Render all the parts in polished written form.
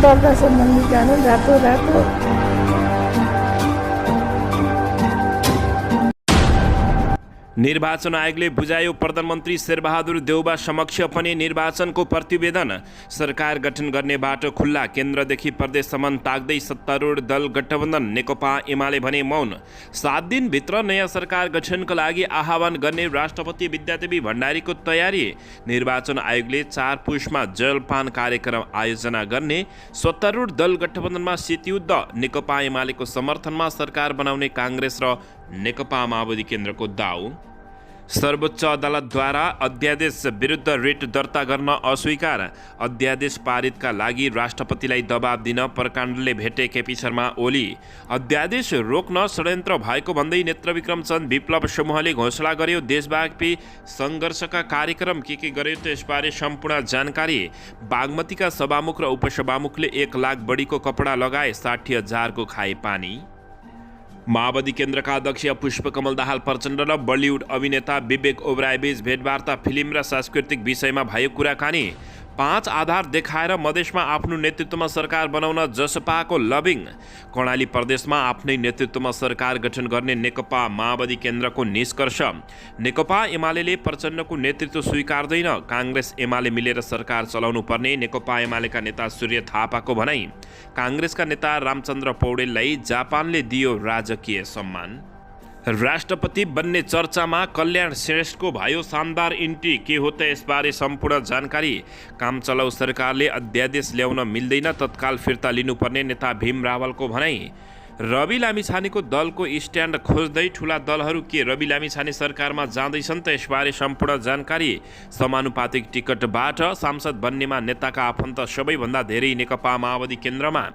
दर्ता सम्बन्धी कानुन रातो निर्वाचन आयोगले बुझायो प्रधानमन्त्री शेरबहादुर देउबा समक्ष पनि निर्वाचनको प्रतिवेदन। सरकार गठन गर्ने बाटो खुल्ला, केन्द्रदेखि प्रदेशसम्म ताक्दै सत्तारूढ दल गठबन्धन नेकपा एमाले भने मौन। 7 दिनभित्र नयाँ सरकार गठनका लागि आह्वान गर्ने राष्ट्रपति विद्यादेवी भण्डारीको तयारी। निर्वाचन आयोगले 4 पुसमा जलपान कार्यक्रम आयोजना गर्ने। सत्तारूढ दल गठबन्धनमा शीतयुद्ध, नेकपा एमालेको समर्थनमा सरकार बनाउने काङ्ग्रेस र नेकपा माओवादी केन्द्रको दाउ। सर्वोच्च अदालतद्वारा अध्यादेश विरुद्ध रिट दर्ता गर्न अस्वीकार। अध्यादेश पारितका लागि राष्ट्रपतिलाई दबाब दिन प्रकाण्डले भेटे केपी शर्मा ओली। अध्यादेश रोक्न षड्यन्त्र भएको भन्दै नेत्रविक्रम चन्द विप्लव समूहले घोषणा गर्यो। देशव्यापी सङ्घर्षका कार्यक्रम के गर्यो त्यसबारे सम्पूर्ण जानकारी। बागमतीका सभामुख र उपसभामुखले 1 लाख बढीको कपडा लगाए, 60,000 को खाए पानी। माओवादी केन्द्रका अध्यक्ष पुष्पकमल दाहाल प्रचण्ड र बलिउड अभिनेता विवेक ओबरायबीच भेटवार्ता, फिल्म र सांस्कृतिक विषयमा भयो कुराकानी। 5 आधार देखाएर मधेसमा आफ्नो नेतृत्वमा सरकार बनाउन जसपाको लबिङ। कर्णाली प्रदेशमा आफ्नै नेतृत्वमा सरकार गठन गर्ने नेकपा माओवादी केन्द्रको निष्कर्ष। नेकपा एमाले प्रचण्डको नेतृत्व स्वीकार्दैन, काङ्ग्रेस एमाले मिलेर सरकार चलाउनु पर्ने नेकपा एमालेका नेता सूर्य थापाको भनाई। काङ्ग्रेसका नेता रामचन्द्र पौडेललाई जापानले दियो राजकीय सम्मान। राष्ट्रपति बन्ने चर्चामा कल्याण श्रेष्ठको भयो शानदार इन्ट्री। के हो त यसबारे सम्पूर्ण जानकारी। काम चलाउ सरकारले अध्यादेश ल्याउन मिल्दैन, तत्काल फिर्ता लिनुपर्ने नेता भीम रावलको भनाई। रवि लामिछानेको दलको स्ट्यान्ड खोज्दै ठूला दलहरू के रवि लामिछाने सरकारमा जाँदैछन् त यसबारे सम्पूर्ण जानकारी। समानुपातिक टिकटबाट सांसद बन्नेमा नेताका आफन्त सबैभन्दा धेरै नेकपा माओवादी केन्द्रमा।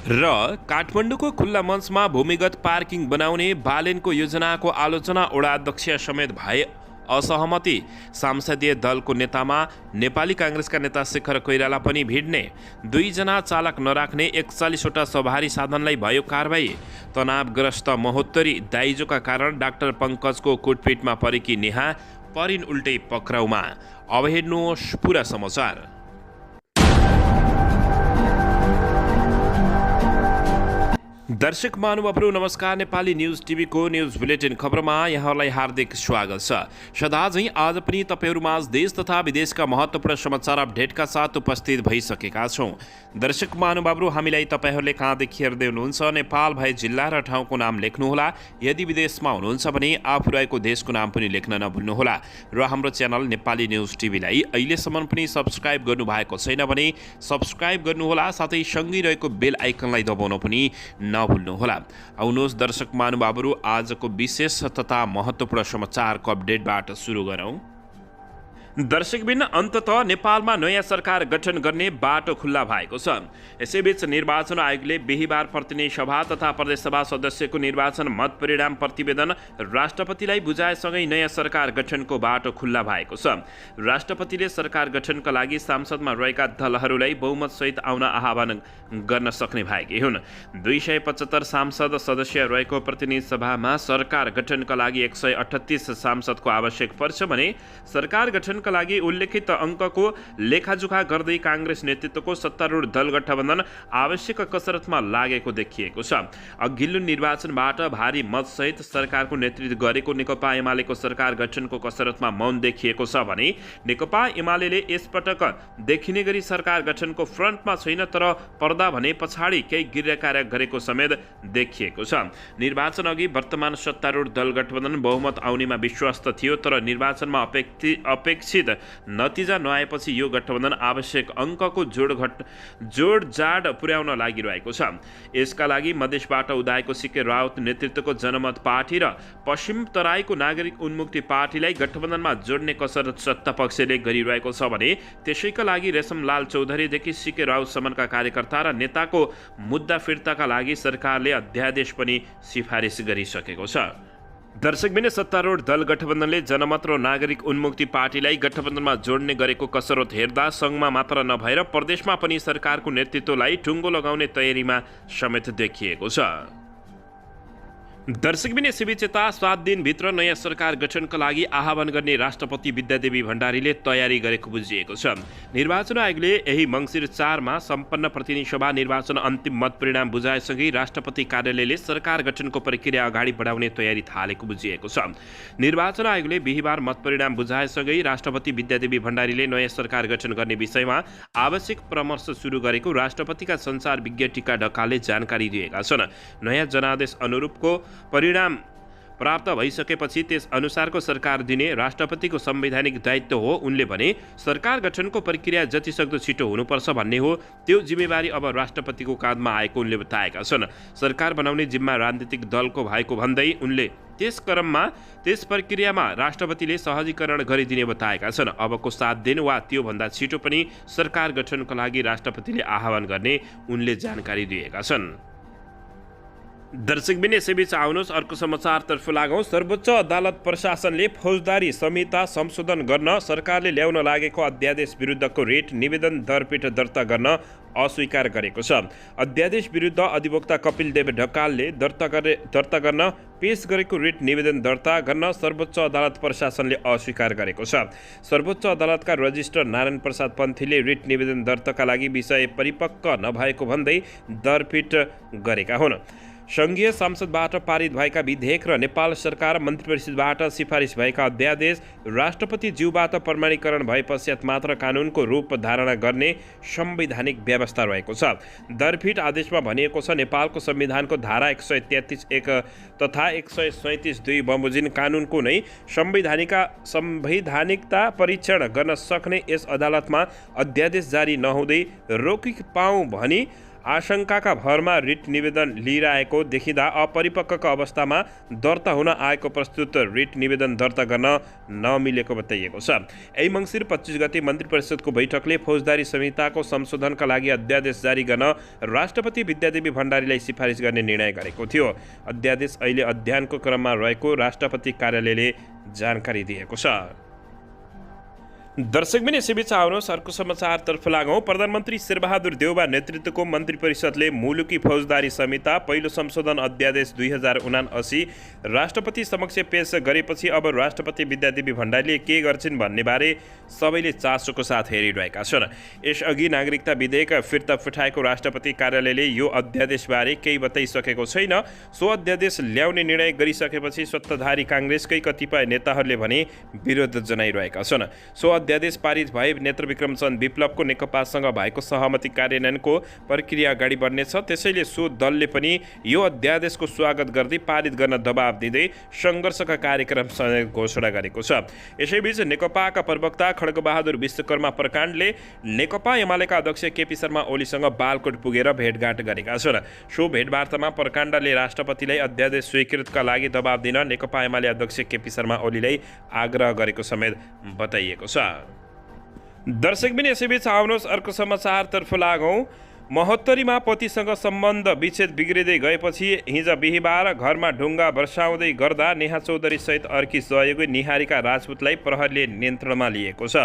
र काठमाडौँको खुल्ला मञ्चमा भूमिगत पार्किङ बनाउने बालेनको योजनाको आलोचना, वडा अध्यक्ष समेत भए असहमति। संसदीय दलको नेतामा नेपाली काङ्ग्रेसका नेता शेखर कोइराला पनि भिड्ने। 2 जना चालक नराख्ने 41वटा सवारी साधनलाई भयो कारबाही। तनावग्रस्त महोत्तरी दाइजोका कारण डाक्टर पङ्कजको कुटपिटमा परेकी नेहा परिन् उल्टै पक्राउमा। अब हेर्नुहोस् पुरा समाचार। दर्शक महानुभावहरू नमस्कार। नेपाली न्युज टिभीको न्युज बुलेटिन खबरमा यहाँलाई हार्दिक स्वागत छ। सदा झैं आज पनि तपाईहरुमाझ देश तथा विदेशका महत्त्वपूर्ण समाचार अपडेटका साथ उपस्थित भइसकेका छौं। दर्शक महानुभावहरू, हामीलाई तपाईहरुले कहाँदेखि हेर्दै हुनुहुन्छ नेपाल भए जिल्ला र ठाउँको नाम लेख्नुहोला। यदि विदेशमा हुनुहुन्छ भने आफू रहेको देशको नाम पनि लेख्न नभुल्नुहोला। र हाम्रो च्यानल नेपाली न्युज टिभीलाई अहिलेसम्म पनि सब्स्क्राइब गर्नु भएको छैन भने सब्स्क्राइब गर्नुहोला, साथै सँगै रहेको बेल आइकनलाई दबाउन पनि नभुल्नुहोला। आउनुहोस् दर्शक महानुभावहरू, आजको विशेष तथा महत्त्वपूर्ण समाचारको अपडेटबाट सुरु गरौँ। दर्शकबिन अन्ततः नेपालमा नयाँ सरकार गठन गर्ने बाटो खुल्ला भएको छ। यसैबीच निर्वाचन आयोगले बिहीबार प्रतिनिधि सभा तथा प्रदेशसभा सदस्यको निर्वाचन मत परिणाम प्रतिवेदन राष्ट्रपतिलाई बुझाएसँगै नयाँ सरकार गठनको बाटो खुल्ला भएको छ। राष्ट्रपतिले सरकार गठनका लागि सांसदमा रहेका दलहरूलाई बहुमतसहित आउन आह्वान गर्न सक्ने भएकी हुन्। 275 सांसद सदस्य रहेको प्रतिनिधि सभामा सरकार गठनका लागि 138 सांसदको आवश्यक पर्छ भने सरकार गठन का लागि उल्लेखित अङ्कको लेखाजोखा गर्दै काङ्ग्रेस नेतृत्वको सत्तारूढ दल गठबन्धन आवश्यक कसरतमा लागेको देखिएको छ। अघिल्लो निर्वाचनबाट भारी मतसहित सरकारको नेतृत्व गरेको नेकपा एमालेको सरकार गठनको कसरतमा मौन देखिएको छ भने नेकपा एमालेले यसपटक देखिने गरी सरकार गठनको फ्रन्टमा छैन, तर पर्दा भने पछाडि केही गृह कार्य गरेको समेत देखिएको छ। निर्वाचन अघि वर्तमान सत्तारूढ दल गठबन्धन बहुमत आउनेमा विश्वस्त थियो, तर निर्वाचनमा अपेक्षित नतिजा नआएपछि यो गठबन्धन आवश्यक अङ्कको जोडजाड पुर्याउन लागिरहेको छ। यसका लागि मधेसबाट उदाएको सीके राउत नेतृत्वको जनमत पार्टी र पश्चिम तराईको नागरिक उन्मुक्ति पार्टीलाई गठबन्धनमा जोड्ने कसरत सत्तापक्षले गरिरहेको छ भने त्यसैका लागि रेशमलाल चौधरीदेखि सीके राउतसम्मका कार्यकर्ता र नेताको मुद्दा फिर्ताका लागि सरकारले अध्यादेश पनि सिफारिस गरिसकेको छ। दर्शकबिन सत्तारूढ दल गठबन्धनले जनमत र नागरिक उन्मुक्ति पार्टीलाई गठबन्धनमा जोड्ने गरेको कसरत हेर्दा सङ्घमा मात्र नभएर प्रदेशमा पनि सरकारको नेतृत्वलाई टुङ्गो लगाउने तयारीमा समेत देखिएको छ। दर्शकबिन यसैबीच 7 दिनभित्र नयाँ सरकार गठनका लागि आह्वान गर्ने राष्ट्रपति विद्यादेवी भण्डारीले तयारी गरेको बुझिएको छ। निर्वाचन आयोगले यही मङ्सिर 4 मा सम्पन्न प्रतिनिधि सभा निर्वाचन अन्तिम मत परिणाम बुझाएसँगै राष्ट्रपति कार्यालयले सरकार गठनको प्रक्रिया अगाडि बढाउने तयारी थालेको बुझिएको छ। निर्वाचन आयोगले बिहिबार मत परिणाम बुझाएसँगै राष्ट्रपति विद्यादेवी भण्डारीले नयाँ सरकार गठन गर्ने विषयमा आवश्यक परामर्श सुरु गरेको राष्ट्रपतिका सञ्चार विज्ञ टीका ढकालले जानकारी दिएका छन्। नयाँ जनादेश अनुरूपको परिणाम प्राप्त भइसकेपछि त्यस अनुसारको सरकार दिने राष्ट्रपतिको संवैधानिक दायित्व हो। उनले भने सरकार गठनको प्रक्रिया जतिसक्दो छिटो हुनुपर्छ भन्ने हो। त्यो जिम्मेवारी अब राष्ट्रपतिको काँधमा आएको उनले बताएका छन्। सरकार बनाउने जिम्मा राजनीतिक दलको भएको भन्दै उनले त्यस क्रममा त्यस प्रक्रियामा राष्ट्रपतिले सहजीकरण गरिदिने बताएका छन्। अबको 7 दिन वा त्योभन्दा छिटो पनि सरकार गठनको लागि राष्ट्रपतिले आह्वान गर्ने उनले जानकारी दिएका छन्। दर्शकबिन यसैबीच आउनुहोस् अर्को समाचारतर्फ लागौँ। सर्वोच्च अदालत प्रशासनले फौजदारी संहिता संशोधन गर्न सरकारले ल्याउन लागेको अध्यादेश विरुद्धको रेट निवेदन दरपीठ दर्ता गर्न अस्वीकार गरेको छ। अध्यादेश विरुद्ध अधिवक्ता कपिल देव ढकालले दर्ता गर्न पेश गरेको रिट निवेदन दर्ता गर्न सर्वोच्च अदालत प्रशासनले अस्वीकार गरेको छ। सर्वोच्च अदालतका रजिस्ट्रार नारायण प्रसाद पन्थीले रिट निवेदन दर्ताका लागि विषय परिपक्व नभएको भन्दै दरपीठ गरेका हुन्। सङ्घीय संसदबाट पारित भएका विधेयक र नेपाल सरकार मन्त्री परिषदबाट सिफारिस भएका अध्यादेश राष्ट्रपति ज्यूबाट प्रमाणीकरण भए पश्चात मात्र कानुनको रूप धारणा गर्ने संवैधानिक व्यवस्था रहेको छ। दरपीठ आदेशमा भनिएको छ, नेपालको संविधानको धारा 133(1) तथा 137(2) बमोजिम कानुनको नै संवैधानिकता परीक्षण गर्न सक्ने यस अदालतमा अध्यादेश जारी नहुँदै रोकी पाऊँ भनी आशंकाका भरमा रिट निवेदन लिइरहेको देखिँदा अपरिपक्वको अवस्थामा दर्ता हुन आएको प्रस्तुत रिट निवेदन दर्ता गर्न नमिलेको बताइएको छ। यही मङ्सिर 25 गते मन्त्री परिषदको बैठकले फौजदारी संहिताको संशोधनका लागि अध्यादेश जारी गर्न राष्ट्रपति विद्यादेवी भण्डारीलाई सिफारिस गर्ने निर्णय गरेको थियो। अध्यादेश अहिले अध्ययनको क्रममा रहेको राष्ट्रपति कार्यालयले जानकारी दिएको छ। दर्शकबिन यसैबीच आउनुहोस् अर्को समाचारतर्फ लागौँ। प्रधानमन्त्री शेरबहादुर देउबा नेतृत्वको मन्त्री परिषदले मुलुकी फौजदारी संहिता पहिलो संशोधन अध्यादेश 2079 राष्ट्रपति समक्ष पेश गरेपछि अब राष्ट्रपति विद्यादेवी भण्डारीले के गर्छिन् भन्ने बारे सबैले चासोको साथ हेरिरहेका छन्। यसअघि नागरिकता विधेयक फिर्ता पठाएको राष्ट्रपति कार्यालयले यो अध्यादेशबारे केही बताइसकेको छैन। सो अध्यादेश ल्याउने निर्णय गरिसकेपछि सत्ताधारी काङ्ग्रेसकै कतिपय नेताहरूले भने विरोध जनाइरहेका छन्। सो अध्यादेश पारित भए नेत्रविक्रम चन्द विप्लवको नेकपासँग भएको सहमति कार्यान्वयनको प्रक्रिया अगाडि बढ्नेछ। त्यसैले सो दलले पनि यो अध्यादेशको स्वागत गर्दै पारित गर्न दबाब दिँदै सङ्घर्षका कार्यक्रम घोषणा गरेको छ। यसैबीच नेकपाका प्रवक्ता खड्गबहादुर विश्वकर्मा प्रकाण्डले नेकपा एमालेका अध्यक्ष केपी शर्मा ओलीसँग बालकोट पुगेर भेटघाट गरेका छन्। सो भेटवार्तामा प्रकाण्डले राष्ट्रपतिलाई अध्यादेश स्वीकृतका लागि दबाब दिन नेकपा एमाले अध्यक्ष केपी शर्मा ओलीलाई आग्रह गरेको समेत बताइएको छ। दर्शकबिन यसैबीच आउनुहोस् अर्को समाचारतर्फ लागौँ। महोत्तरीमा पतिसँग सम्बन्ध विच्छेद बिग्रिँदै गएपछि हिज बिहिबार घरमा ढुङ्गा वर्षाउँदै गर्दा नेहा चौधरी सहित अर्की सहयोगी निहारिका राजपूतलाई प्रहरीले नियन्त्रणमा लिएको छ।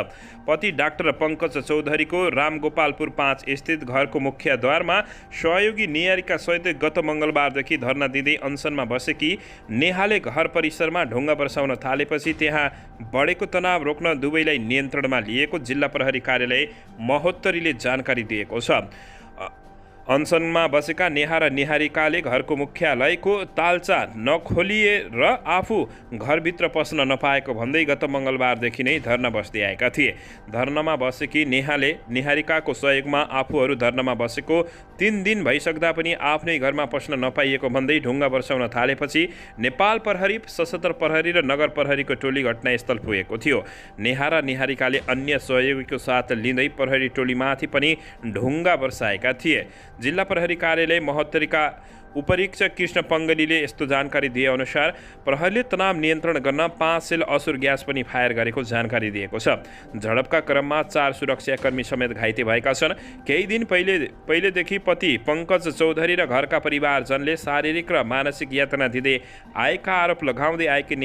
पति डाक्टर पङ्कज चौधरीको रामगोपालपुर 5 स्थित घरको मुख्यद्वारमा सहयोगी निहारिका सहित गत मङ्गलबारदेखि धरना दिँदै अनसनमा बसेकी नेहाले घर परिसरमा ढुङ्गा वर्षाउन थालेपछि त्यहाँ बढेको तनाव रोक्न दुवैलाई नियन्त्रणमा लिएको जिल्ला प्रहरी कार्यालय महोत्तरीले जानकारी दिएको छ। अनसनमा बसेका नेहा र निहारिकाले घरको मुख्यालयको तालचा नखोलिए र आफू घरभित्र पस्न नपाएको भन्दै गत मङ्गलबारदेखि नै धरना बस्दै आएका थिए। धरनामा बसेकी नेहाले निहारिकाको सहयोगमा आफूहरू धरनामा बसेको 3 दिन भइसक्दा पनि आफ्नै घरमा पस्न नपाइएको भन्दै ढुङ्गा वर्षाउन थालेपछि नेपाल प्रहरी, सशस्त्र प्रहरी र नगर प्रहरीको टोली घटनास्थल पुगेको थियो। नेहा र निहारिकाले अन्य सहयोगीको साथ लिँदै प्रहरी टोलीमाथि पनि ढुङ्गा वर्षाएका थिए। जिल्ला प्रहरी कार्यालय महोत्तरीका उपरीक्षक कृष्ण पङ्गलीले यस्तो जानकारी दिए अनुसार प्रहरीले तनाव नियन्त्रण गर्न 5 सेल असुर ग्यास पनि फायर गरेको जानकारी दिएको छ। झडपका क्रममा 4 सुरक्षाकर्मी समेत घाइते भएका छन्। केही दिन पहिलेदेखि पति पङ्कज चौधरी र घरका परिवारजनले शारीरिक र मानसिक यातना दिँदै आएका आरोप लगाउँदै आएकी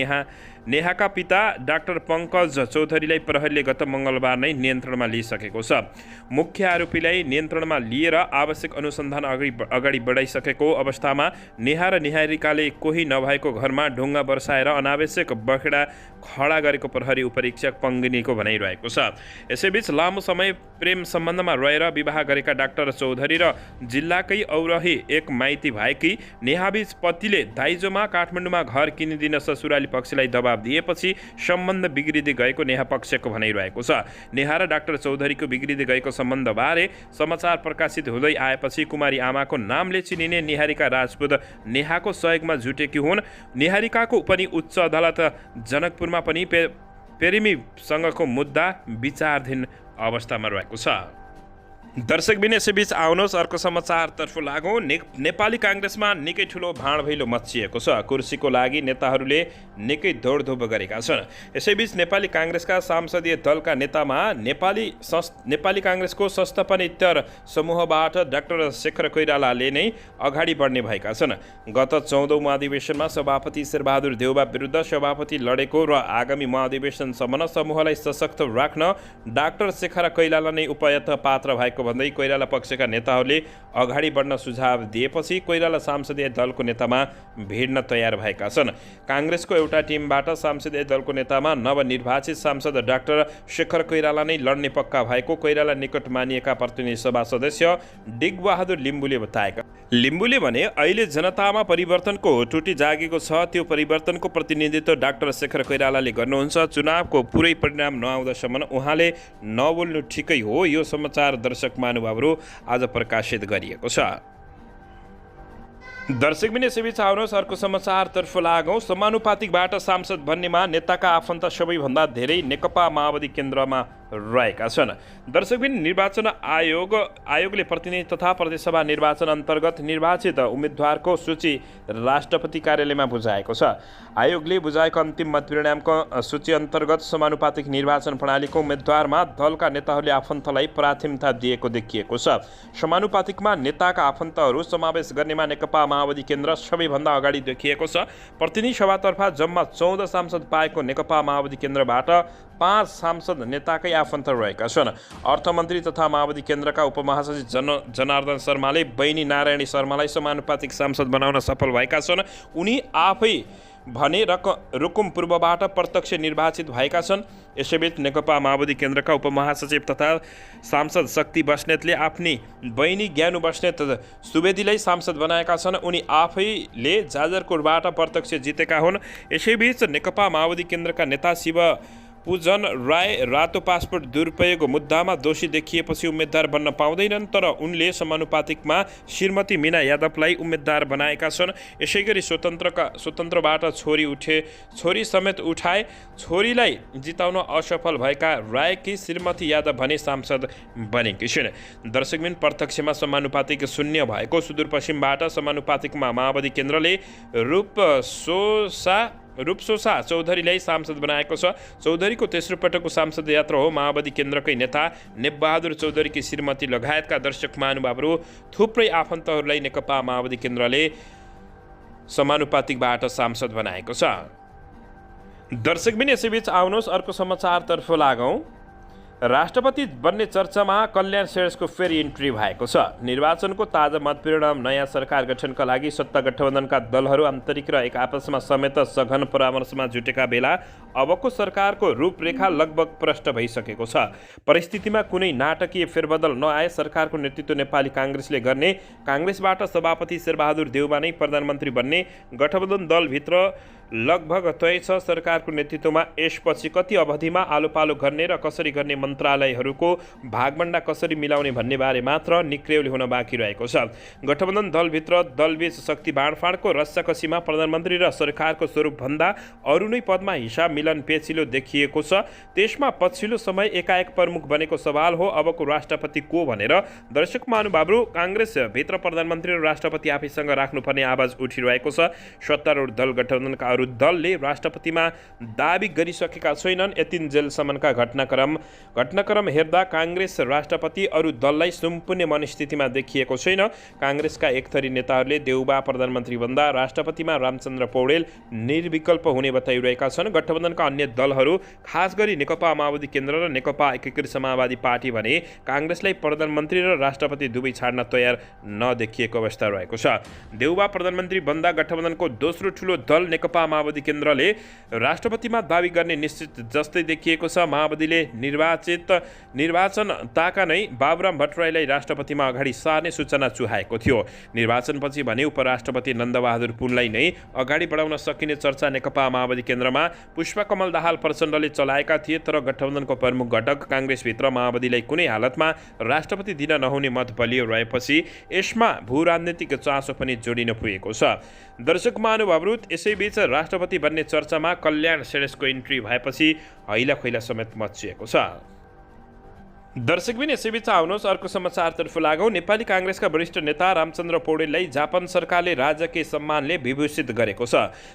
नेहाका पिता डाक्टर पङ्कज चौधरीलाई प्रहरीले गत मङ्गलबार नै नियन्त्रणमा लिइसकेको छ। मुख्य आरोपीलाई नियन्त्रणमा लिएर आवश्यक अनुसन्धान अगाडि बढाइसकेको अवस्थामा नेहा र निहारिकाले कोही नभएको घरमा ढुङ्गा वर्षाएर अनावश्यक बखेडा खडा गरेको प्रहरी उपरीक्षक पङ्गिनीको भनाइरहेको छ। यसैबीच लामो समय प्रेम सम्बन्धमा रहेर विवाह गरेका डाक्टर चौधरी र जिल्लाकै औरही एक माइती भएकी नेहाबीच पतिले दाइजोमा काठमाडौँमा घर किनिदिन ससुराली पक्षलाई दबाब दिएपछि सम्बन्ध बिग्रिँदै गएको नेहा पक्षको भनाइरहेको छ। नेहा र डाक्टर चौधरीको बिग्रिँदै गएको सम्बन्धबारे समाचार प्रकाशित हुँदै आएपछि कुमारी आमाको नामले चिनिने निहारिका राजपूत नेहाको सहयोगमा जुटेकी हुन्। निहारिकाको पनि उच्च अदालत जनकपुरमा पनि प्रेमीसँगको मुद्दा विचाराधीन अवस्थामा रहेको छ। दर्शकबिन यसैबीच आउनुहोस् अर्को समाचारतर्फ लागौँ। नेपाली काङ्ग्रेसमा निकै ठुलो भाँडभैलो मच्चिएको छ। कुर्सीको लागि नेताहरूले निकै दौडधुप गरेका छन्। यसैबीच नेपाली काङ्ग्रेसका संसदीय दलका नेतामा नेपाली काङ्ग्रेसको संस्थापनेतर समूहबाट डाक्टर शेखर कोइरालाले नै अगाडि बढ्ने भएका छन्। गत 14औं महाधिवेशनमा सभापति शेरबहादुर देउबा विरुद्ध सभापति लडेको र आगामी महाधिवेशनसम्म समूहलाई सशक्त राख्न डाक्टर शेखर कोइराला नै उपयुक्त पात्र भएको भन्दै कोइराला पक्षका नेताहरूले अगाडि बढ्न सुझाव दिएपछि कोइराला संसदीय दलको नेतामा भिड्न तयार भएका छन्। काङ्ग्रेसको एउटा टिमबाट संसदीय दलको नेतामा नवनिर्वाचित सांसद डाक्टर शेखर कोइराला नै लड्ने पक्का भएको कोइराला निकट मानिएका प्रतिनिधि सभा सदस्य डिगबहादुर लिम्बुले बताएका। लिम्बुले भने अहिले जनतामा परिवर्तनको टुटी जागेको छ, त्यो परिवर्तनको प्रतिनिधित्व डाक्टर शेखर कोइरालाले गर्नुहुन्छ। चुनावको पुरै परिणाम नआउँदासम्म उहाँले नबोल्नु ठिकै हो। यो समाचार दर्शक महानुभावहरू आज प्रकाशित गरिएको छ। दर्शकबिन यसैबीच आउनुहोस् अर्को समाचारतर्फ लागौँ। समानुपातिकबाट सांसद बन्नेमा नेताका आफन्त सबैभन्दा धेरै नेकपा माओवादी केन्द्रमा रहेका छन्। दर्शकबिन निर्वाचन आयोगले प्रतिनिधि तथा प्रदेशसभा निर्वाचन अन्तर्गत निर्वाचित उम्मेद्वारको सूची राष्ट्रपति कार्यालयमा बुझाएको छ। आयोगले बुझाएको अन्तिम मतपरिणामको सूची अन्तर्गत समानुपातिक निर्वाचन प्रणालीको उम्मेद्वारमा दलका नेताहरूले आफन्तलाई प्राथमिकता दिएको देखिएको छ। समानुपातिकमा नेताका आफन्तहरू समावेश गर्नेमा नेकपा माओवादी केन्द्र सबैभन्दा अगाडि देखिएको छ। प्रतिनिधि सभातर्फ जम्मा 14 सांसद पाएको नेकपा माओवादी केन्द्रबाट 5 सांसद नेताकै आफन्त रहेका छन्। अर्थमन्त्री तथा माओवादी केन्द्रका उपमहासचिव जनार्दन शर्माले बहिनी नारायणी शर्मालाई समानुपातिक सांसद बनाउन सफल भएका छन्। उनी आफै भने रुकुम पूर्वबाट प्रत्यक्ष निर्वाचित भएका छन्। यसैबीच नेकपा माओवादी केन्द्रका उपमहासचिव तथा सांसद शक्ति बस्नेतले आफ्नी बहिनी ज्ञानु बस्नेत सुवेदीलाई सांसद बनाएका छन्। उनी आफैले जाजरकोटबाट प्रत्यक्ष जितेका हुन्। यसैबीच नेकपा माओवादी केन्द्रका नेता शिव पूजन राय रातो पासपोर्ट दुरुपयोग मुद्दामा दोषी देखिएपछि उम्मेद्वार बन्न पाउँदैनन्, तर उनले समानुपातिकमा श्रीमती मीना यादवलाई उम्मेद्वार बनाएका छन्। यसैगरी स्वतन्त्रबाट छोरी समेत उठाए। छोरीलाई जिताउन असफल भएका रायकी श्रीमती यादव भने सांसद बनेकी छिन्। दर्शकबिन प्रत्यक्षमा समानुपातिक शून्य भएको सुदूरपश्चिमबाट समानुपातिकमा माओवादी केन्द्रले रूपसोसा चौधरीलाई सांसद बनाएको छ। चौधरीको तेस्रो पटकको सांसद यात्रा हो। माओवादी केन्द्रकै नेता नेपबहादुर चौधरीकी श्रीमती लगायतका दर्शक महानुभावहरू थुप्रै आफन्तहरूलाई नेकपा माओवादी केन्द्रले समानुपातिकबाट सांसद बनाएको छ। दर्शकबिन यसैबीच आउनुहोस् अर्को समाचारतर्फ लागौँ। राष्ट्रपति बन्ने चर्चामा कल्याण श्रेष्ठको फेरि इन्ट्री भएको छ। निर्वाचनको ताजा मतपरिणाम नयाँ सरकार गठनका लागि सत्ता गठबन्धनका दलहरू आन्तरिक र एक आपसमा समेत सघन परामर्शमा जुटेका बेला अबको सरकारको रूपरेखा लगभग प्रष्ट भइसकेको छ। परिस्थितिमा कुनै नाटकीय फेरबदल नआए सरकारको नेतृत्व नेपाली काङ्ग्रेसले गर्ने, काङ्ग्रेसबाट सभापति शेरबहादुर देउबा नै प्रधानमन्त्री बन्ने गठबन्धन दलभित्र लगभग तय छ। सरकारको नेतृत्वमा यसपछि कति अवधिमा आलोपालो गर्ने र कसरी गर्ने, मन्त्रालयहरूको भागभण्डा कसरी मिलाउने भन्ने बारे मात्र निक्रेउली हुन बाँकी रहेको छ। गठबन्धन दलभित्र दलबीच शक्ति बाँडफाँडको रस्साकसीमा प्रधानमन्त्री र सरकारको स्वरूपभन्दा अरू नै पदमा हिसाब मिलन पेचिलो देखिएको छ। त्यसमा पछिल्लो समय एकाएक प्रमुख बनेको सवाल हो अबको राष्ट्रपति को भनेर। दर्शक महानुभावहरू काङ्ग्रेसभित्र प्रधानमन्त्री र राष्ट्रपति आफैसँग राख्नुपर्ने आवाज उठिरहेको छ। सत्तारूढ दल गठबन्धनका अरू दलले राष्ट्रपतिमा दाबी गरिसकेका छैनन्। यतिन्जेलसम्मका घटनाक्रम हेर्दा काङ्ग्रेस राष्ट्रपति अरू दललाई सुम्पुने मनस्थितिमा देखिएको छैन। काङ्ग्रेसका एकथरी नेताहरूले देउबा प्रधानमन्त्री भन्दा राष्ट्रपतिमा रामचन्द्र पौडेल निर्विकल्प हुने बताइरहेका छन्। गठबन्धनका अन्य दलहरू खास गरी नेकपा माओवादी केन्द्र र नेकपा एकीकृत समाजवादी पार्टी भने काङ्ग्रेसलाई प्रधानमन्त्री र राष्ट्रपति दुवै छाड्न तयार नदेखिएको अवस्था रहेको छ। देउबा प्रधानमन्त्री भन्दा गठबन्धनको दोस्रो ठुलो दल नेकपा नेकपा माओवादी केन्द्रले राष्ट्रपतिमा दावी गर्ने निश्चित जस्तै देखिएको छ। माओवादीले निर्वाचनताका नै बाबुराम भट्टराईलाई राष्ट्रपतिमा अगाडि सार्ने सूचना चुहाएको थियो। निर्वाचनपछि भने उपराष्ट्रपति नन्दबहादुर पुनलाई नै अगाडि बढाउन सकिने चर्चा नेकपा माओवादी केन्द्रमा पुष्पकमल दाहाल प्रचण्डले चलाएका थिए। तर गठबन्धनको प्रमुख घटक काङ्ग्रेसभित्र माओवादीलाई कुनै हालतमा राष्ट्रपति दिन नहुने मत बलियो रहेपछि यसमा भू राजनीतिक चासो पनि जोडिन पुगेको छ। दर्शक महानुभावहरू, यसैबीच राष्ट्रपति बन्ने चर्चामा कल्याण श्रेष्ठको इन्ट्री भएपछि हैलाखैला समेत मचिएको छ। दर्शकबिन, यसैबीच आउनुहोस् अर्को समाचारतर्फ लागौँ। नेपाली काङ्ग्रेसका वरिष्ठ नेता रामचन्द्र पौडेललाई जापान सरकारले राजकीय सम्मानले विभूषित गरेको छ।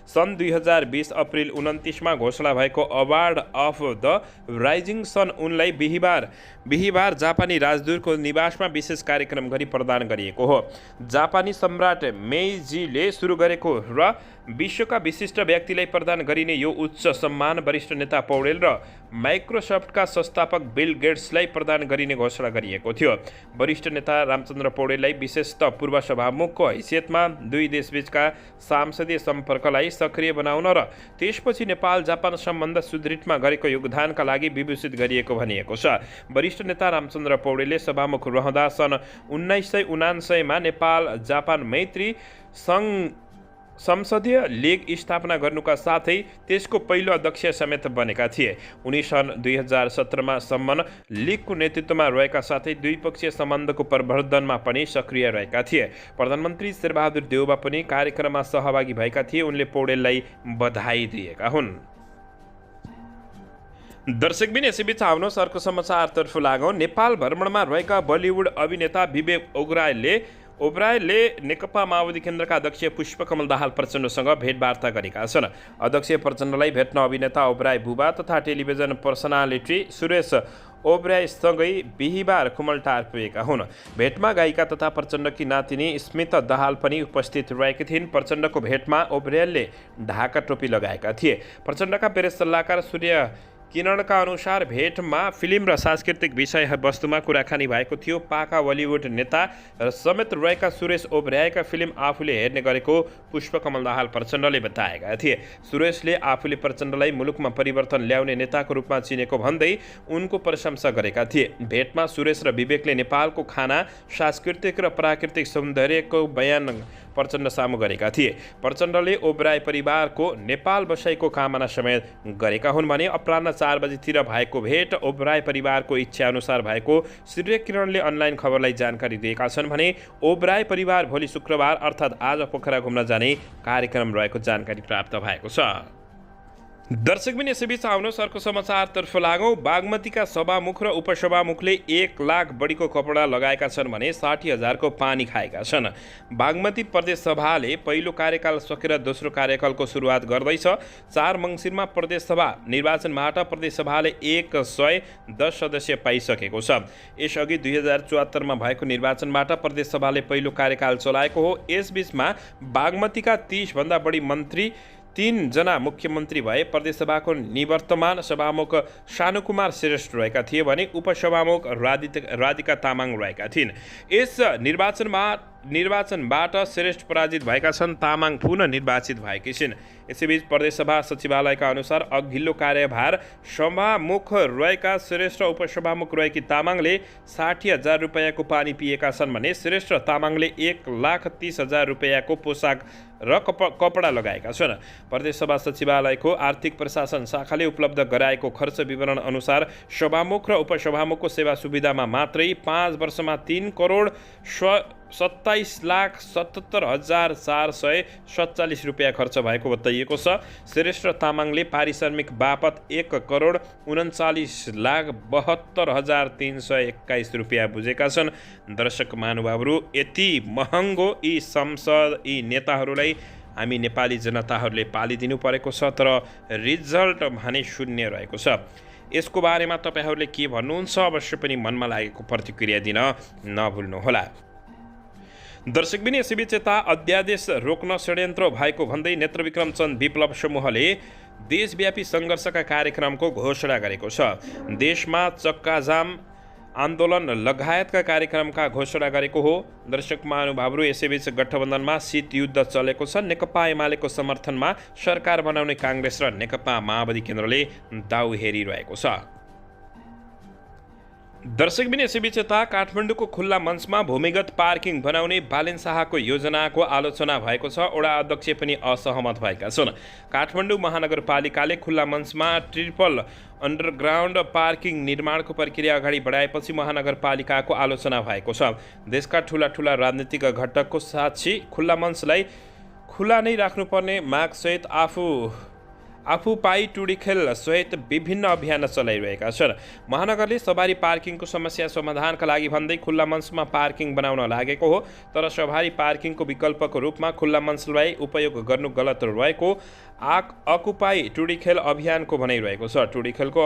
सन् 2020 अप्रिल 29 घोषणा भएको अवार्ड अफ द राइजिङ सन उनलाई बिहिबार जापानी राजदूतको निवासमा विशेष कार्यक्रम गरी प्रदान गरिएको हो। जापानी सम्राट मेइजीले सुरु गरेको र विश्वका विशिष्ट व्यक्तिलाई प्रदान गरिने यो उच्च सम्मान वरिष्ठ नेता पौडेल र माइक्रोसफ्टका संस्थापक बिल गेट्सलाई प्रदान गरिने घोषणा गरिएको थियो। वरिष्ठ नेता रामचन्द्र पौडेललाई विशेषतः पूर्व सभामुखको हैसियतमा दुई देशबीचका सांसदीय सम्पर्कलाई सक्रिय बनाउन र त्यसपछि नेपाल जापान सम्बन्ध सुदृढमा गरेको योगदानका लागि विभूषित गरिएको भनिएको छ। वरिष्ठ नेता रामचन्द्र पौडेलले सभामुख रहँदा सन् 1979 नेपाल जापान मैत्री संसदीय लीग स्थापना गर्नुका साथै त्यसको पहिलो अध्यक्ष समेत बनेका थिए। उनी सन् 2017 सम्म लीगको नेतृत्वमा रहेका साथै द्विपक्षीय सम्बन्धको प्रवर्धनमा पनि सक्रिय रहेका थिए। प्रधानमन्त्री शेरबहादुर देउबा पनि कार्यक्रममा सहभागी भएका थिए। उनले पौडेललाई बधाई दिएका हुन्। दर्शकबिन, यसैबीच आउनुहोस् अर्को समाचारतर्फ लागौँ। नेपाल भ्रमणमा रहेका बलिउड अभिनेता विवेक ओबरायले नेकपा माओवादी केन्द्रका अध्यक्ष पुष्पकमल दाहाल प्रचण्डसँग भेटवार्ता गरेका छन्। अध्यक्ष प्रचण्डलाई भेट्न अभिनेता ओबराय बुबा तथा टेलिभिजन पर्सनालिटी सुरेश ओबरायसँगै बिहिबार कुमलटार पुगेका हुन्। भेटमा गायिका तथा प्रचण्डकी नातिनी स्मिता दाहाल पनि उपस्थित रहेकी थिइन्। प्रचण्डको भेटमा ओबरायले ढाका टोपी लगाएका थिए। प्रचण्डका प्रेस सल्लाहकार सूर्य किरणका अनुसार भेटमा फिल्म र सांस्कृतिक विषयवस्तुमा कुराकानी भएको थियो। पाका बलिउड नेता समेत रहेका सुरेश ओबरायका फिल्म आफूले हेर्ने गरेको पुष्पकमल दाहाल प्रचण्डले बताएका थिए। सुरेशले आफूले प्रचण्डलाई मुलुकमा परिवर्तन ल्याउने नेताको रूपमा चिनेको भन्दै उनको प्रशंसा गरेका थिए। भेटमा सुरेश र विवेकले नेपालको खाना, सांस्कृतिक र प्राकृतिक सौन्दर्यको बयान प्रचण्ड सामु गरेका थिए। प्रचण्डले ओबराय परिवारको नेपाल बसाइको कामना समेत गरेका हुन् भने अपराह्न 4 बजीतिर भएको भेट ओबराय परिवारको इच्छा अनुसार भएको सूर्य किरणले अनलाइन खबरलाई जानकारी दिएका छन् भने ओबराय परिवार भोलि शुक्रबार अर्थात् आज पोखरा घुम्न जाने कार्यक्रम रहेको जानकारी प्राप्त भएको छ। दर्शकबिन, यसैबीच आउनुहोस् अर्को समाचारतर्फ लागौँ। बागमतीका सभामुख र उपसभामुखले 1 लाख बढीको कपडा लगाएका छन् भने 60,000 को पानी खाएका छन्। बागमती प्रदेश सभाले पहिलो कार्यकाल सकेर दोस्रो कार्यकालको सुरुवात गर्दैछ। 4 मङ्सिरमा प्रदेश सभा निर्वाचनबाट प्रदेश सभाले 110 सदस्य पाइसकेको छ। यसअघि 2074 भएको निर्वाचनबाट प्रदेश सभाले पहिलो कार्यकाल चलाएको हो। यसबीचमा बागमतीका 30 भन्दा बढी मन्त्री, 3 जना मुख्यमन्त्री भए। प्रदेशसभाको निवर्तमान सभामुख सानुकुमार श्रेष्ठ रहेका थिए भने उपसभामुख राधिका तामाङ रहेका थिइन्। यस निर्वाचनबाट श्रेष्ठ पराजित भएका छन्। तामाङ पुनः निर्वाचित भएकी छिन्। यसैबीच प्रदेशसभा सचिवालयका अनुसार अघिल्लो कार्यभार सभामुख रहेका श्रेष्ठ उपसभामुख रहेकी तामाङले 60,000 रुपियाँको पानी पिएका छन् भने श्रेष्ठ तामाङले 1,30,000 रुपियाँको पोसाक र कपडा लगाएका छन्। प्रदेशसभा सचिवालयको आर्थिक प्रशासन शाखाले उपलब्ध गराएको खर्च विवरण अनुसार सभामुख र उपसभामुखको सेवा सुविधामा मात्रै 5 वर्षमा 3,77,447 रुपियाँ खर्च भएको बताइएको छ। श्रेष्ठ तामाङले पारिश्रमिक बापत 1,49,72,321 रुपियाँ बुझेका छन्। दर्शक महानुभावहरू, यति महँगो यी संसद यी नेताहरूलाई हामी नेपाली जनताहरूले पालिदिनु परेको छ, तर रिजल्ट भने शून्य रहेको छ। यसको बारेमा तपाईहरूले के भन्नुहुन्छ अवश्य पनि मनमा लागेको प्रतिक्रिया दिन नभुल्नुहोला। दर्शकबिन, यसैबीच यता अध्यादेश रोक्न षड्यन्त्र भएको भन्दै नेत्रविक्रम चन्द विप्लव समूहले देशव्यापी सङ्घर्षका कार्यक्रमको घोषणा गरेको छ। देशमा चक्काजाम आन्दोलन लगायतका कार्यक्रमका घोषणा गरेको हो। दर्शक महानुभावहरू, यसैबीच गठबन्धनमा शीत युद्ध चलेको छ। नेकपा एमालेको समर्थनमा सरकार बनाउने काङ्ग्रेस र नेकपा माओवादी केन्द्रले दाउ हेरिरहेको छ। दर्शकबिन यसैबीच यता काठमाडौँको खुल्ला मञ्चमा भूमिगत पार्किङ बनाउने बालेन शाहको योजनाको आलोचना भएको छ। वडा अध्यक्ष पनि असहमत भएका छन्। काठमाडौँ महानगरपालिकाले खुल्ला मञ्चमा ट्रिपल अन्डरग्राउन्ड पार्किङ निर्माणको प्रक्रिया अगाडि बढाएपछि महानगरपालिकाको आलोचना भएको छ। देशका ठुला राजनीतिक घटकको साक्षी खुल्ला मञ्चलाई खुला नै राख्नुपर्ने मागसहित आफू पाई टुडीखेल सहित विभिन्न अभियान चलाइरहेका छन्। महानगरले सवारी पार्किङको समस्या समाधानका लागि भन्दै खुल्ला मञ्चमा पार्किङ बनाउन लागेको हो। तर सवारी पार्किङको विकल्पको रूपमा खुल्ला मञ्चलाई उपयोग गर्नु गलत रहेको अकुपाई टुडीखेल अभियानको भनाइरहेको छ। टुडीखेलको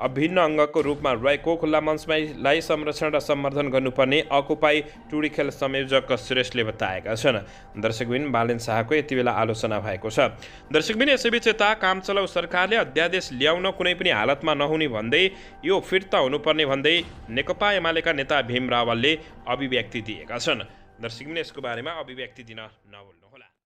अभिन्न अङ्गको रूपमा रहेको खुल्ला मञ्चलाई संरक्षण र सम्वर्धन गर्नुपर्ने अकुपाई टुडीखेल संयोजक श्रेष्ठले बताएका छन्। दर्शकबिन बालेन शाहको यति बेला आलोचना भएको छ। दर्शकबिन यसैबीच यता कामचलाउ सरकारले अध्यादेश ल्याउन कुनै पनि हालतमा नहुने भन्दै यो फिर्ता हुनुपर्ने भन्दै नेकपा एमालेका नेता भीम रावलले अभिव्यक्ति दिएका छन्। दर्शकबिन यसको बारेमा अभिव्यक्ति दिन नभुल्नुहोला।